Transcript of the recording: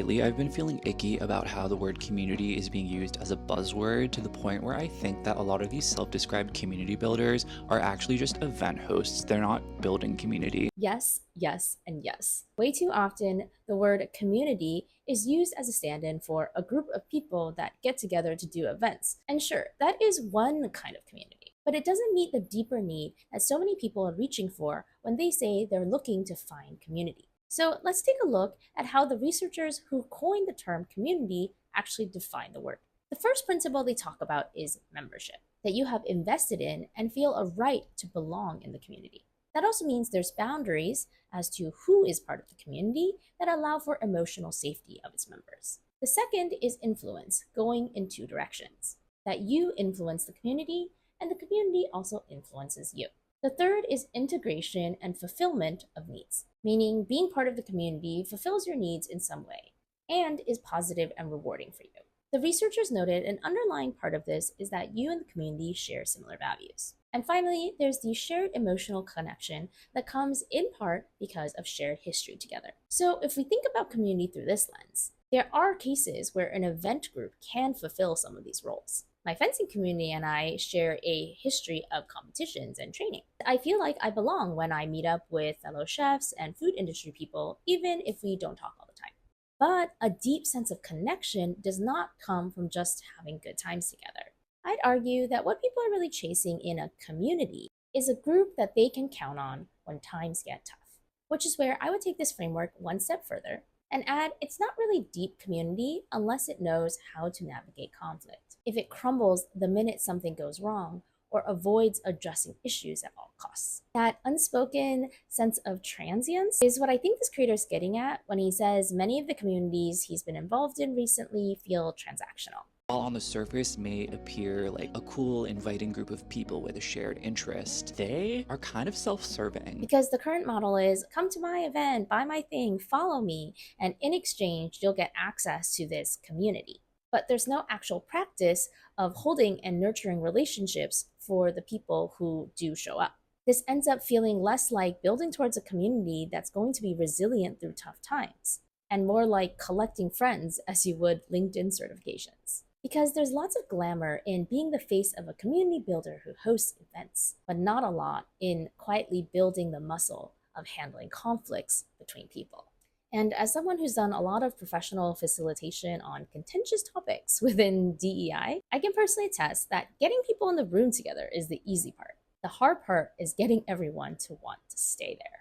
Lately, I've been feeling icky about how the word community is being used as a buzzword to the point where I think that a lot of these self-described community builders are actually just event hosts. They're not building community. Yes, yes, and yes. Way too often, the word community is used as a stand in for a group of people that get together to do events. And sure, that is one kind of community. But it doesn't meet the deeper need that so many people are reaching for when they say they're looking to find community. So let's take a look at how the researchers who coined the term community actually define the word. The first principle they talk about is membership, that you have invested in and feel a right to belong in the community. That also means there's boundaries as to who is part of the community that allow for emotional safety of its members. The second is influence, going in two directions, that you influence the community and the community also influences you. The third is integration and fulfillment of needs, meaning being part of the community fulfills your needs in some way and is positive and rewarding for you. The researchers noted an underlying part of this is that you and the community share similar values. And finally, there's the shared emotional connection that comes in part because of shared history together. So if we think about community through this lens, there are cases where an event group can fulfill some of these roles. My fencing community and I share a history of competitions and training. I feel like I belong when I meet up with fellow chefs and food industry people, even if we don't talk all the time. But a deep sense of connection does not come from just having good times together. I'd argue that what people are really chasing in a community is a group that they can count on when times get tough, which is where I would take this framework one step further and add it's not really deep community unless it knows how to navigate conflict. If it crumbles the minute something goes wrong, or avoids addressing issues at all costs. That unspoken sense of transience is what I think this creator is getting at when he says many of the communities he's been involved in recently feel transactional. While on the surface may appear like a cool, inviting group of people with a shared interest, they are kind of self-serving. Because the current model is come to my event, buy my thing, follow me, and in exchange, you'll get access to this community. But there's no actual practice of holding and nurturing relationships for the people who do show up. This ends up feeling less like building towards a community that's going to be resilient through tough times, and more like collecting friends as you would LinkedIn certifications. Because there's lots of glamour in being the face of a community builder who hosts events, but not a lot in quietly building the muscle of handling conflicts between people. And as someone who's done a lot of professional facilitation on contentious topics within DEI, I can personally attest that getting people in the room together is the easy part. The hard part is getting everyone to want to stay there.